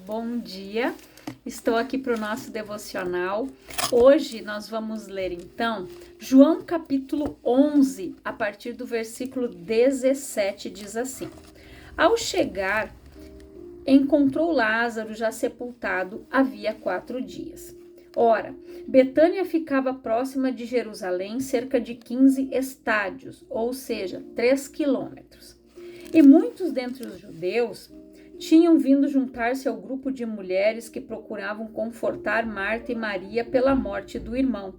bom dia. Estou aqui para o nosso devocional. Hoje nós vamos ler então João capítulo 11, a partir do versículo 17, diz assim: Ao chegar, encontrou Lázaro já sepultado havia 4 dias. Ora, Betânia ficava próxima de Jerusalém, cerca de 15 estádios, ou seja, 3 quilômetros. E muitos dentre os judeus tinham vindo juntar-se ao grupo de mulheres que procuravam confortar Marta e Maria pela morte do irmão.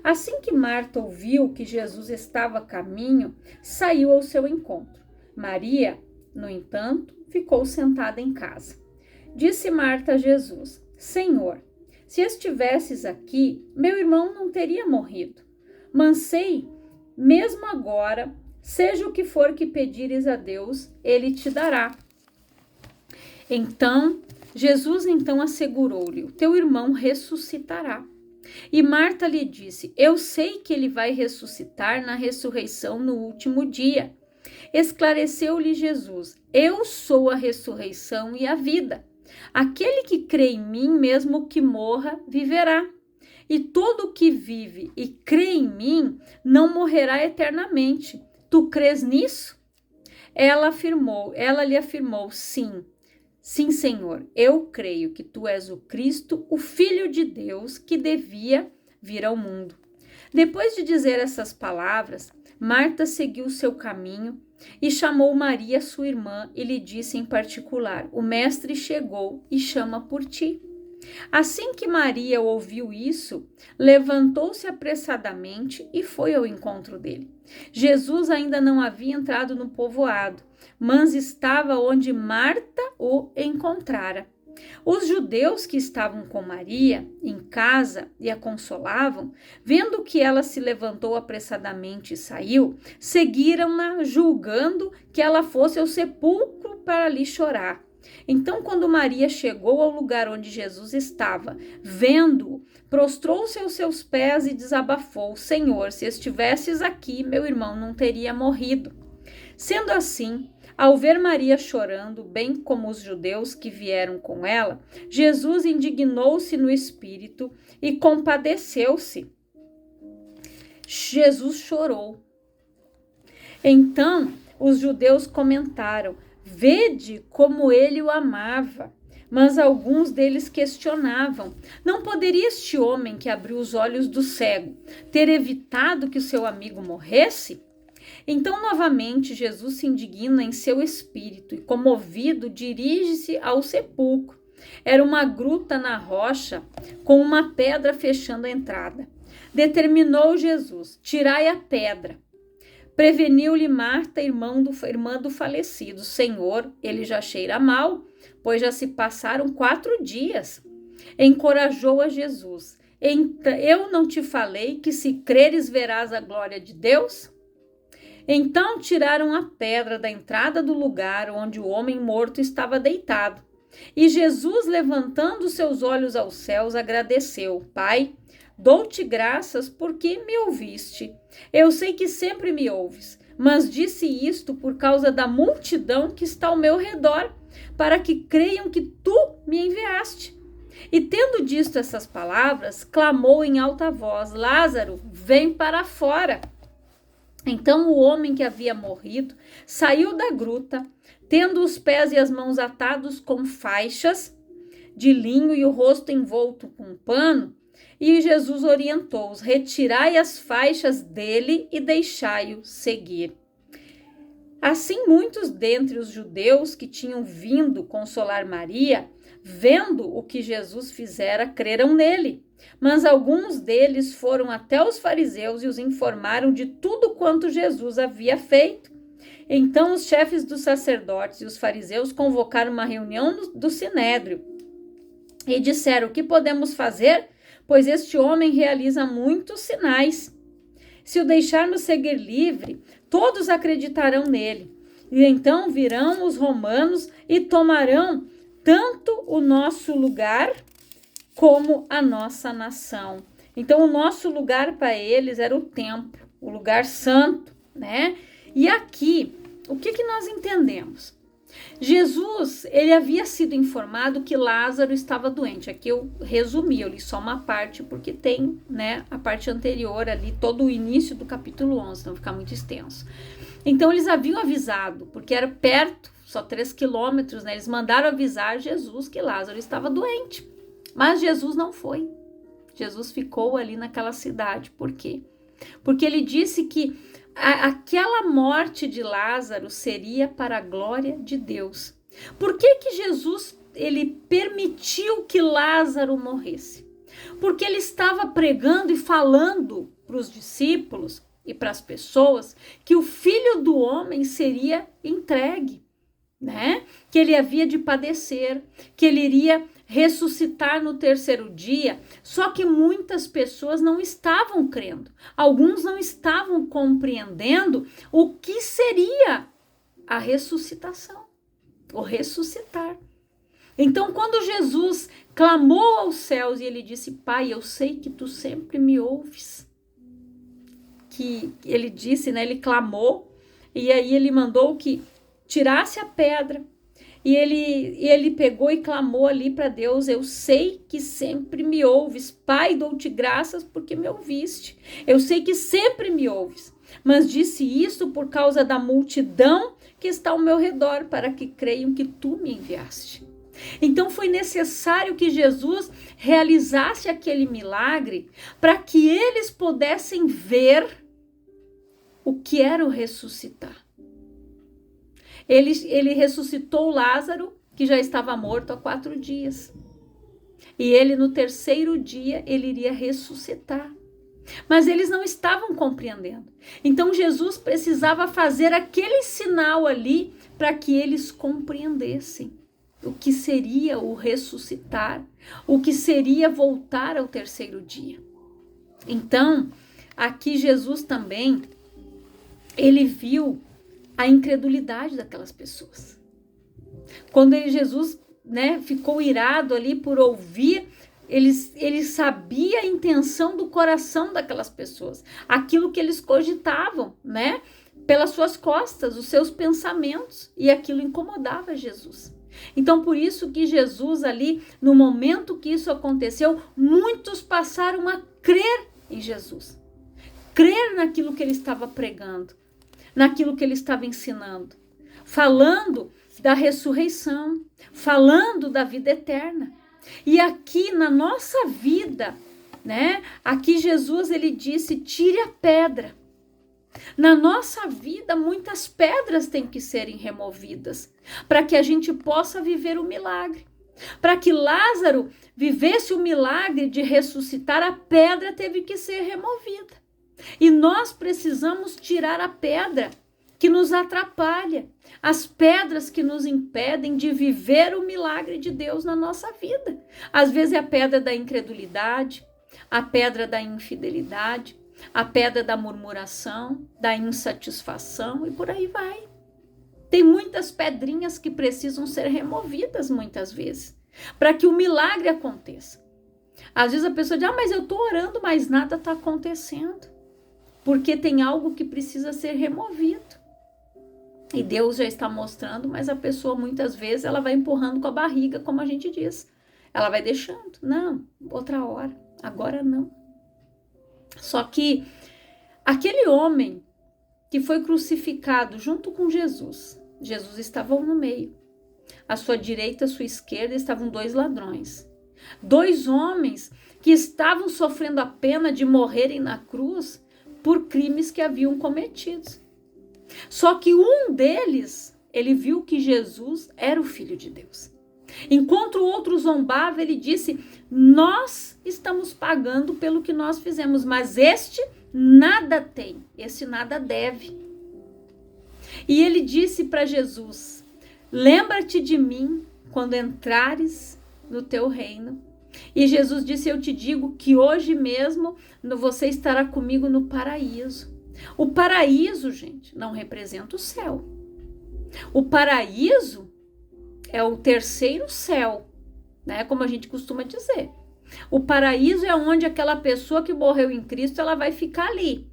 Assim que Marta ouviu que Jesus estava a caminho, saiu ao seu encontro. Maria, no entanto, ficou sentada em casa. Disse Marta a Jesus: Senhor, se estivesses aqui, meu irmão não teria morrido. Mas sei, mesmo agora, seja o que for que pedires a Deus, ele te dará. Então, Jesus assegurou-lhe: o teu irmão ressuscitará. E Marta lhe disse: eu sei que ele vai ressuscitar na ressurreição no último dia. Esclareceu-lhe Jesus: eu sou a ressurreição e a vida. Aquele que crê em mim, mesmo que morra, viverá. E todo o que vive e crê em mim não morrerá eternamente. Tu crês nisso? Ela lhe afirmou: sim. Sim, Senhor, eu creio que tu és o Cristo, o Filho de Deus, que devia vir ao mundo. Depois de dizer essas palavras, Marta seguiu seu caminho e chamou Maria, sua irmã, e lhe disse em particular: o mestre chegou e chama por ti. Assim que Maria ouviu isso, levantou-se apressadamente e foi ao encontro dele. Jesus ainda não havia entrado no povoado, mas estava onde Marta o encontrara. Os judeus que estavam com Maria em casa e a consolavam, vendo que ela se levantou apressadamente e saiu, seguiram-na, julgando que ela fosse ao sepulcro para ali chorar. Então, quando Maria chegou ao lugar onde Jesus estava, vendo-o, prostrou-se aos seus pés e desabafou: Senhor, se estivesses aqui, meu irmão não teria morrido. Sendo assim, ao ver Maria chorando, bem como os judeus que vieram com ela, Jesus indignou-se no espírito e compadeceu-se. Jesus chorou. Então, os judeus comentaram: vede como ele o amava. Mas alguns deles questionavam: não poderia este homem que abriu os olhos do cego ter evitado que o seu amigo morresse? Então, novamente, Jesus se indigna em seu espírito e, comovido, dirige-se ao sepulcro. Era uma gruta na rocha, com uma pedra fechando a entrada. Determinou Jesus: tirai a pedra. Preveniu-lhe Marta, irmã do falecido: Senhor, ele já cheira mal, pois já se passaram 4 dias. Encorajou a Jesus: eu não te falei que se creres verás a glória de Deus? Então tiraram a pedra da entrada do lugar onde o homem morto estava deitado. E Jesus, levantando seus olhos aos céus, agradeceu: Pai, dou-te graças porque me ouviste. Eu sei que sempre me ouves, mas disse isto por causa da multidão que está ao meu redor, para que creiam que tu me enviaste. E tendo dito essas palavras, clamou em alta voz: Lázaro, vem para fora. Então o homem que havia morrido saiu da gruta, tendo os pés e as mãos atados com faixas de linho e o rosto envolto com um pano. E Jesus orientou-os: retirai as faixas dele e deixai-o seguir. Assim, muitos dentre os judeus que tinham vindo consolar Maria, vendo o que Jesus fizera, creram nele. Mas alguns deles foram até os fariseus e os informaram de tudo quanto Jesus havia feito. Então os chefes dos sacerdotes e os fariseus convocaram uma reunião do sinédrio e disseram: o que podemos fazer? Pois este homem realiza muitos sinais. Se o deixarmos seguir livre, todos acreditarão nele. E então virão os romanos e tomarão tanto o nosso lugar como a nossa nação. Então, o nosso lugar para eles era o templo, o lugar santo, né? E aqui, o que nós entendemos? Jesus, ele havia sido informado que Lázaro estava doente. Aqui eu resumi, eu li só uma parte, porque tem, né, a parte anterior ali, todo o início do capítulo 11, então fica muito extenso. Então, eles haviam avisado, porque era perto, só 3 quilômetros, né? Eles mandaram avisar Jesus que Lázaro estava doente. Mas Jesus não foi. Jesus ficou ali naquela cidade. Por quê? Porque ele disse que aquela morte de Lázaro seria para a glória de Deus. Por que que Jesus ele permitiu que Lázaro morresse? Porque ele estava pregando e falando para os discípulos e para as pessoas que o Filho do Homem seria entregue, né? Que ele havia de padecer, que ele iria ressuscitar no 3º dia. Só que muitas pessoas não estavam crendo. Alguns não estavam compreendendo o que seria a ressuscitação, o ressuscitar. Então, quando Jesus clamou aos céus e ele disse: Pai, eu sei que tu sempre me ouves. Que ele disse, né? Ele clamou e aí ele mandou que tirasse a pedra. E ele pegou e clamou ali para Deus: eu sei que sempre me ouves. Pai, dou-te graças porque me ouviste. Eu sei que sempre me ouves. Mas disse isso por causa da multidão que está ao meu redor, para que creiam que tu me enviaste. Então foi necessário que Jesus realizasse aquele milagre para que eles pudessem ver o que era o ressuscitar. Ele ressuscitou Lázaro, que já estava morto há 4 dias. E ele, no 3º dia, ele iria ressuscitar. Mas eles não estavam compreendendo. Então, Jesus precisava fazer aquele sinal ali para que eles compreendessem o que seria o ressuscitar, o que seria voltar ao 3º dia. Então, aqui Jesus também, ele viu a incredulidade daquelas pessoas. Quando Jesus, né, ficou irado ali por ouvir, ele sabia a intenção do coração daquelas pessoas, aquilo que eles cogitavam, né, pelas suas costas, os seus pensamentos, e aquilo incomodava Jesus. Então, por isso que Jesus ali, no momento que isso aconteceu, muitos passaram a crer em Jesus, crer naquilo que ele estava pregando, naquilo que ele estava ensinando, falando da ressurreição, falando da vida eterna. E aqui na nossa vida, né? Aqui Jesus, ele disse: tire a pedra. Na nossa vida, muitas pedras têm que serem removidas para que a gente possa viver o milagre. Para que Lázaro vivesse o milagre de ressuscitar, a pedra teve que ser removida. E nós precisamos tirar a pedra que nos atrapalha, as pedras que nos impedem de viver o milagre de Deus na nossa vida. Às vezes é a pedra da incredulidade, a pedra da infidelidade, a pedra da murmuração, da insatisfação e por aí vai. Tem muitas pedrinhas que precisam ser removidas muitas vezes, para que o milagre aconteça. Às vezes a pessoa diz: mas eu estou orando, mas nada está acontecendo. Porque tem algo que precisa ser removido. E Deus já está mostrando, mas a pessoa muitas vezes ela vai empurrando com a barriga, como a gente diz. Ela vai deixando. Não, outra hora, agora não. Só que aquele homem que foi crucificado junto com Jesus, Jesus estava no meio. À sua direita, à sua esquerda estavam 2 ladrões. 2 homens que estavam sofrendo a pena de morrerem na cruz por crimes que haviam cometidos. Só que um deles, ele viu que Jesus era o Filho de Deus. Enquanto o outro zombava, ele disse: nós estamos pagando pelo que nós fizemos, mas este nada tem, este nada deve. E ele disse para Jesus: lembra-te de mim quando entrares no teu reino. E Jesus disse: eu te digo que hoje mesmo você estará comigo no paraíso. O paraíso, gente, não representa o céu. O paraíso é o 3º céu, né? Como a gente costuma dizer. O paraíso é onde aquela pessoa que morreu em Cristo, ela vai ficar ali.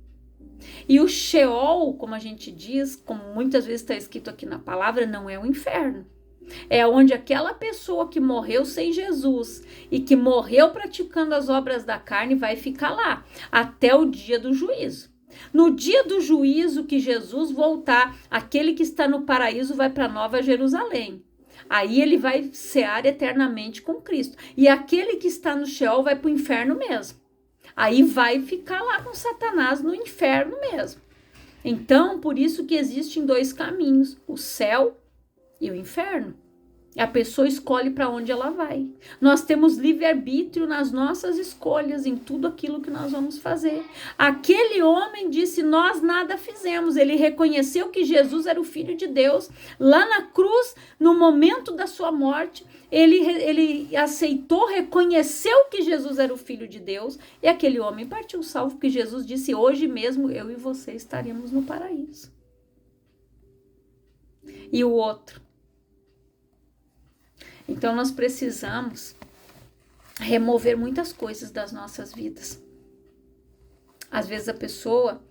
E o Sheol, como a gente diz, como muitas vezes está escrito aqui na palavra, não é o inferno. É onde aquela pessoa que morreu sem Jesus e que morreu praticando as obras da carne vai ficar lá até o dia do juízo. No dia do juízo que Jesus voltar, aquele que está no paraíso vai para Nova Jerusalém. Aí ele vai cear eternamente com Cristo. E aquele que está no Sheol vai para o inferno mesmo. Aí vai ficar lá com Satanás no inferno mesmo. Então, por isso que existem dois caminhos, o céu e o inferno. A pessoa escolhe para onde ela vai. Nós temos livre-arbítrio nas nossas escolhas, em tudo aquilo que nós vamos fazer. Aquele homem disse, nós nada fizemos. Ele reconheceu que Jesus era o Filho de Deus. Lá na cruz, no momento da sua morte, ele aceitou, reconheceu que Jesus era o Filho de Deus. E aquele homem partiu salvo, porque Jesus disse, hoje mesmo eu e você estaremos no paraíso. E o outro? Então, nós precisamos remover muitas coisas das nossas vidas. Às vezes a pessoa,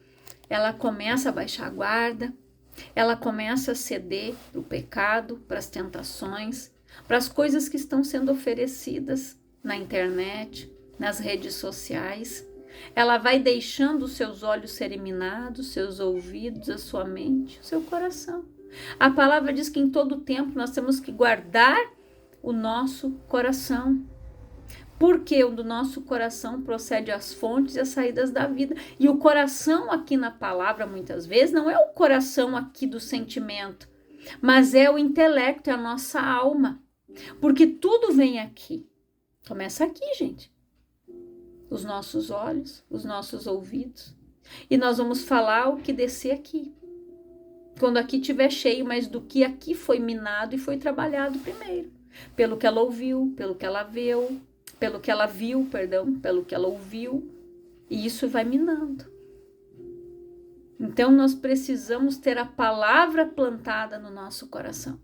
ela começa a baixar a guarda, ela começa a ceder para o pecado, para as tentações, para as coisas que estão sendo oferecidas na internet, nas redes sociais. Ela vai deixando os seus olhos serem minados, seus ouvidos, a sua mente, o seu coração. A palavra diz que em todo tempo nós temos que guardar o nosso coração, porque do nosso coração procede as fontes e as saídas da vida. E o coração aqui na palavra, muitas vezes, não é o coração aqui do sentimento, mas é o intelecto, é a nossa alma, porque tudo vem aqui. Começa aqui, gente. Os nossos olhos, os nossos ouvidos. E nós vamos falar o que descer aqui. Quando aqui estiver cheio, mas do que aqui foi minado e foi trabalhado primeiro. Pelo que ela ouviu, pelo que ela viu, pelo que ela ouviu, e isso vai minando. Então nós precisamos ter a palavra plantada no nosso coração,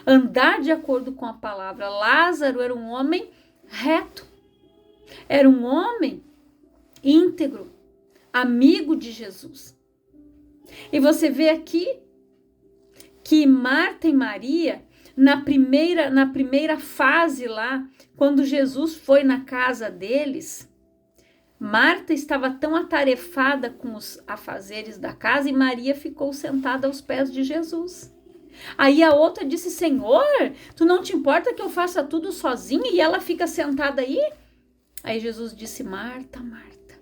andar de acordo com a palavra. Lázaro era um homem reto, era um homem íntegro, amigo de Jesus. E você vê aqui que Marta e Maria, na primeira fase lá, quando Jesus foi na casa deles, Marta estava tão atarefada com os afazeres da casa e Maria ficou sentada aos pés de Jesus. Aí a outra disse, Senhor, tu não te importa que eu faça tudo sozinha? E ela fica sentada aí? Aí Jesus disse, Marta, Marta,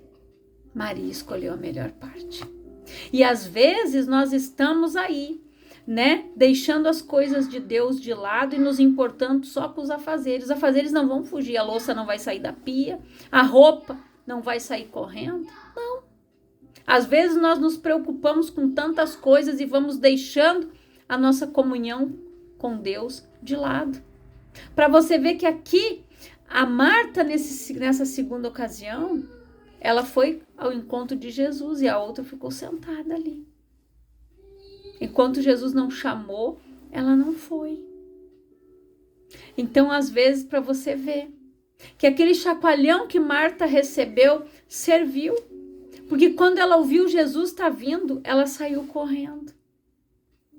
Maria escolheu a melhor parte. E às vezes nós estamos aí, né, deixando as coisas de Deus de lado e nos importando só com os afazeres. Os afazeres não vão fugir, a louça não vai sair da pia, a roupa não vai sair correndo, não. Às vezes nós nos preocupamos com tantas coisas e vamos deixando a nossa comunhão com Deus de lado. Para você ver que aqui, a Marta, nessa segunda ocasião, ela foi ao encontro de Jesus e a outra ficou sentada ali. Enquanto Jesus não chamou, ela não foi. Então, às vezes, para você ver que aquele chacoalhão que Marta recebeu serviu. Porque quando ela ouviu Jesus está vindo, ela saiu correndo.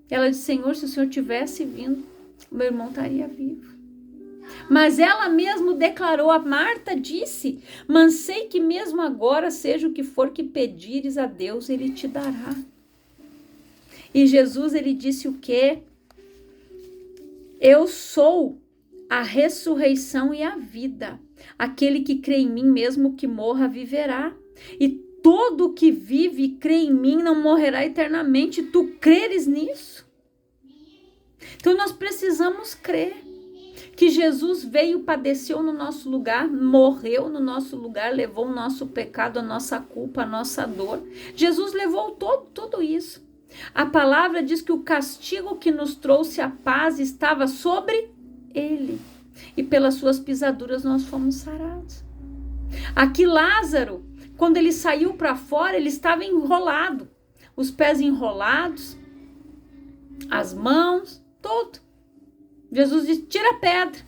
Ela disse, Senhor, se o Senhor tivesse vindo, meu irmão estaria vivo. Mas ela mesmo declarou, a Marta disse, mas sei que mesmo agora, seja o que for que pedires a Deus, Ele te dará. E Jesus, ele disse o quê? Eu sou a ressurreição e a vida. Aquele que crê em mim, mesmo que morra, viverá. E todo que vive e crê em mim não morrerá eternamente. Tu creres nisso? Então nós precisamos crer que Jesus veio, padeceu no nosso lugar, morreu no nosso lugar, levou o nosso pecado, a nossa culpa, a nossa dor. Jesus levou tudo isso. A palavra diz que o castigo que nos trouxe a paz estava sobre ele. E pelas suas pisaduras nós fomos sarados. Aqui Lázaro, quando ele saiu para fora, ele estava enrolado. Os pés enrolados, as mãos, tudo. Jesus disse, tira a pedra.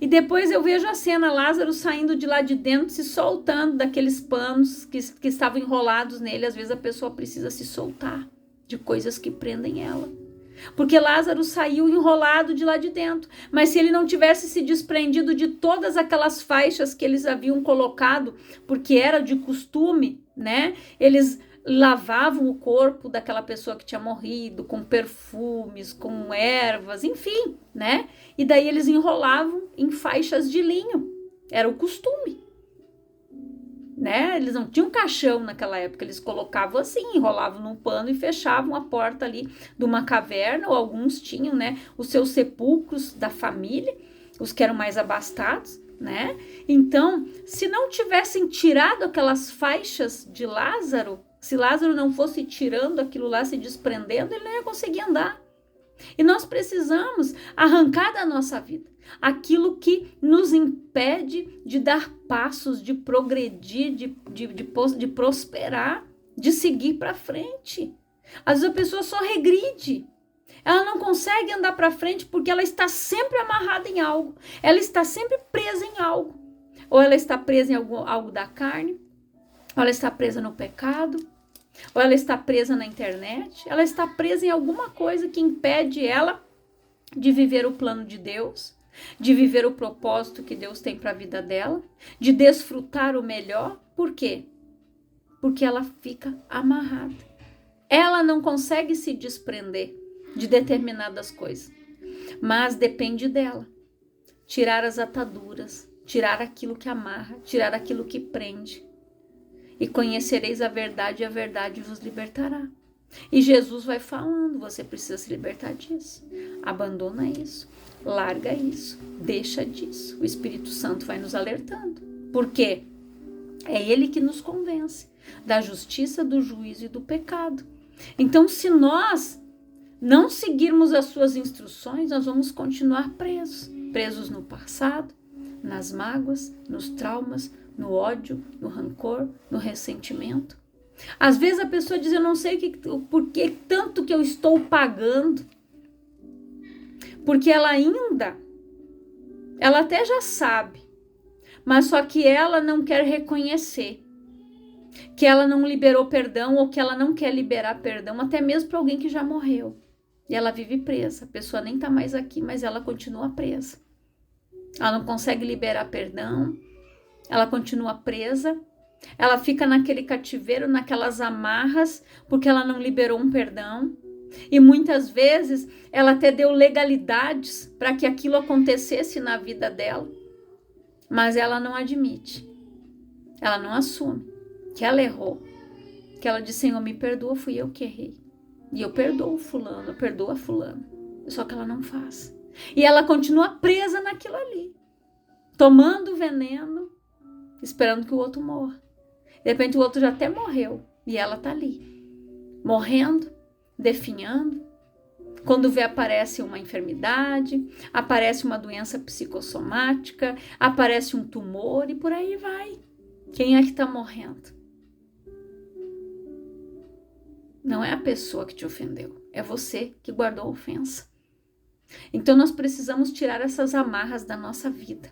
E depois eu vejo a cena, Lázaro saindo de lá de dentro, se soltando daqueles panos que estavam enrolados nele. Às vezes a pessoa precisa se soltar de coisas que prendem ela. Porque Lázaro saiu enrolado de lá de dentro. Mas se ele não tivesse se desprendido de todas aquelas faixas que eles haviam colocado, porque era de costume, né? Eles lavavam o corpo daquela pessoa que tinha morrido com perfumes, com ervas, enfim, né? E daí eles enrolavam em faixas de linho. Era o costume. Né? Eles não tinham caixão naquela época, eles colocavam assim, enrolavam num pano e fechavam a porta ali de uma caverna, ou alguns tinham, né, os seus sepulcros da família, os que eram mais abastados, né? Então, se não tivessem tirado aquelas faixas de Lázaro, se Lázaro não fosse tirando aquilo lá, se desprendendo, ele não ia conseguir andar. E nós precisamos arrancar da nossa vida aquilo que nos impede de dar passos, de progredir, de prosperar, de seguir para frente. Às vezes a pessoa só regride. Ela não consegue andar para frente porque ela está sempre amarrada em algo. Ela está sempre presa em algo. Ou ela está presa em algo da carne, ou ela está presa no pecado, ou ela está presa na internet. Ela está presa em alguma coisa que impede ela de viver o plano de Deus, de viver o propósito que Deus tem para a vida dela, de desfrutar o melhor. Por quê? Porque ela fica amarrada. Ela não consegue se desprender de determinadas coisas, mas depende dela. Tirar as ataduras, tirar aquilo que amarra, tirar aquilo que prende. E conhecereis a verdade, e a verdade vos libertará. E Jesus vai falando, você precisa se libertar disso. Abandona isso, larga isso, deixa disso. O Espírito Santo vai nos alertando. Por quê? É Ele que nos convence da justiça, do juízo e do pecado. Então, se nós não seguirmos as suas instruções, nós vamos continuar presos. Presos no passado, nas mágoas, nos traumas, no ódio, no rancor, no ressentimento. Às vezes a pessoa diz, eu não sei por que tanto que eu estou pagando. Porque ela até já sabe, mas só que ela não quer reconhecer que ela não liberou perdão ou que ela não quer liberar perdão, até mesmo para alguém que já morreu. E ela vive presa, a pessoa nem está mais aqui, mas ela continua presa. Ela não consegue liberar perdão, ela continua presa. Ela fica naquele cativeiro, naquelas amarras, porque ela não liberou um perdão. E muitas vezes ela até deu legalidades para que aquilo acontecesse na vida dela. Mas ela não admite. Ela não assume que ela errou. Que ela diz, Senhor, me perdoa, fui eu que errei. E eu perdoo fulano, eu perdoo a fulano. Só que ela não faz. E ela continua presa naquilo ali. Tomando veneno, esperando que o outro morra. De repente o outro já até morreu e ela tá ali, morrendo, definhando. Quando vê, aparece uma enfermidade, aparece uma doença psicossomática, aparece um tumor e por aí vai. Quem é que tá morrendo? Não é a pessoa que te ofendeu, é você que guardou a ofensa. Então nós precisamos tirar essas amarras da nossa vida,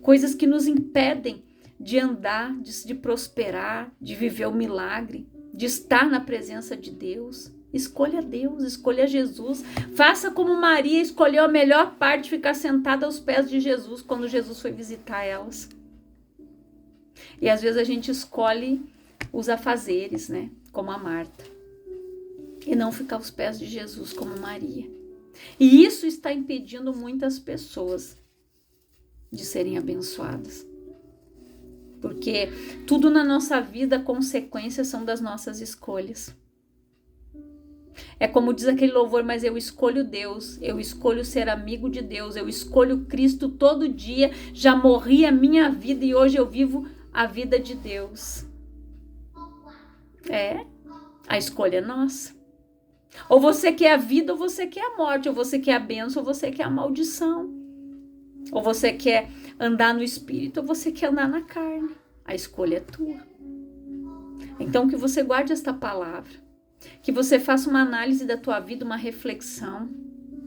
coisas que nos impedem de andar, de prosperar, de viver o milagre, de estar na presença de Deus. Escolha Deus, escolha Jesus. Faça como Maria escolheu a melhor parte, ficar sentada aos pés de Jesus quando Jesus foi visitar elas. E às vezes a gente escolhe os afazeres, né? Como a Marta. E não ficar aos pés de Jesus como Maria. E isso está impedindo muitas pessoas de serem abençoadas. Porque tudo na nossa vida, consequências são das nossas escolhas. É como diz aquele louvor, mas eu escolho Deus, eu escolho ser amigo de Deus, eu escolho Cristo todo dia, já morri a minha vida e hoje eu vivo a vida de Deus. A escolha é nossa. Ou você quer a vida ou você quer a morte, ou você quer a bênção ou você quer a maldição. Ou você quer andar no espírito ou você quer andar na carne. A escolha é tua. Então que você guarde esta palavra. Que você faça uma análise da tua vida, uma reflexão.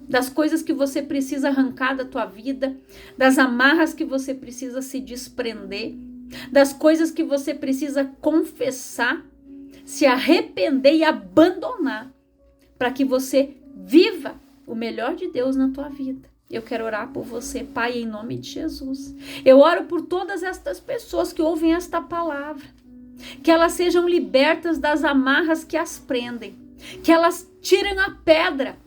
das coisas que você precisa arrancar da tua vida, das amarras que você precisa se desprender, das coisas que você precisa confessar, se arrepender e abandonar, para que você viva o melhor de Deus na tua vida. Eu quero orar por você, Pai, em nome de Jesus. Eu oro por todas estas pessoas que ouvem esta palavra, que elas sejam libertas das amarras que as prendem, que elas tirem a pedra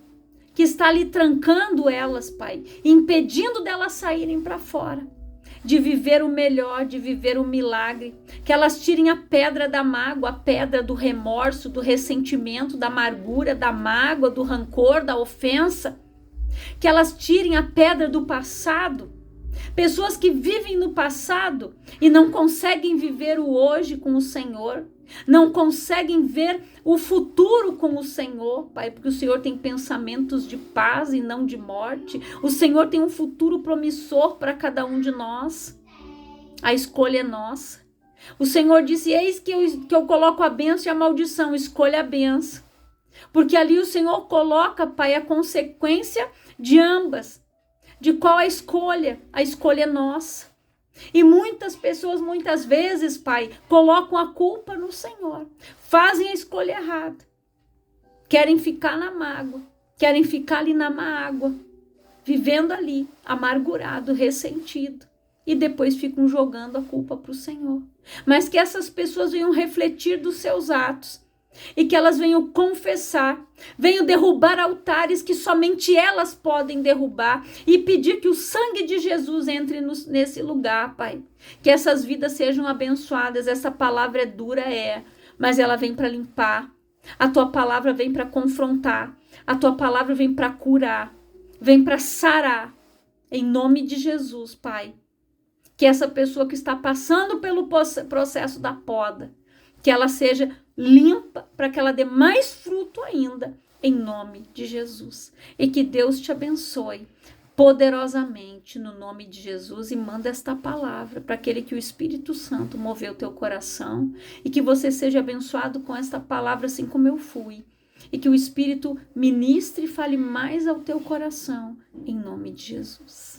que está ali trancando elas, Pai, impedindo delas saírem para fora, de viver o melhor, de viver o milagre, que elas tirem a pedra da mágoa, a pedra do remorso, do ressentimento, da amargura, da mágoa, do rancor, da ofensa, que elas tirem a pedra do passado. Pessoas que vivem no passado e não conseguem viver o hoje com o Senhor, não conseguem ver o futuro com o Senhor, Pai, porque o Senhor tem pensamentos de paz e não de morte. O Senhor tem um futuro promissor para cada um de nós. A escolha é nossa. O Senhor disse: eis que eu coloco a bênção e a maldição, escolha a bênção. Porque ali o Senhor coloca, Pai, a consequência de ambas. De qual a escolha? A escolha é nossa. E muitas pessoas, muitas vezes, Pai, colocam a culpa no Senhor. Fazem a escolha errada. Querem ficar na mágoa. Querem ficar ali na mágoa. Vivendo ali, amargurado, ressentido. E depois ficam jogando a culpa para o Senhor. Mas que essas pessoas venham refletir dos seus atos. E que elas venham confessar, venham derrubar altares que somente elas podem derrubar e pedir que o sangue de Jesus entre nesse lugar, Pai. Que essas vidas sejam abençoadas. Essa palavra é dura, mas ela vem para limpar. A tua palavra vem para confrontar. A tua palavra vem para curar, vem para sarar. Em nome de Jesus, Pai. Que essa pessoa que está passando pelo processo da poda, que ela seja limpa para que ela dê mais fruto ainda, em nome de Jesus. E que Deus te abençoe poderosamente no nome de Jesus e manda esta palavra para aquele que o Espírito Santo moveu teu coração e que você seja abençoado com esta palavra assim como eu fui. E que o Espírito ministre e fale mais ao teu coração, em nome de Jesus.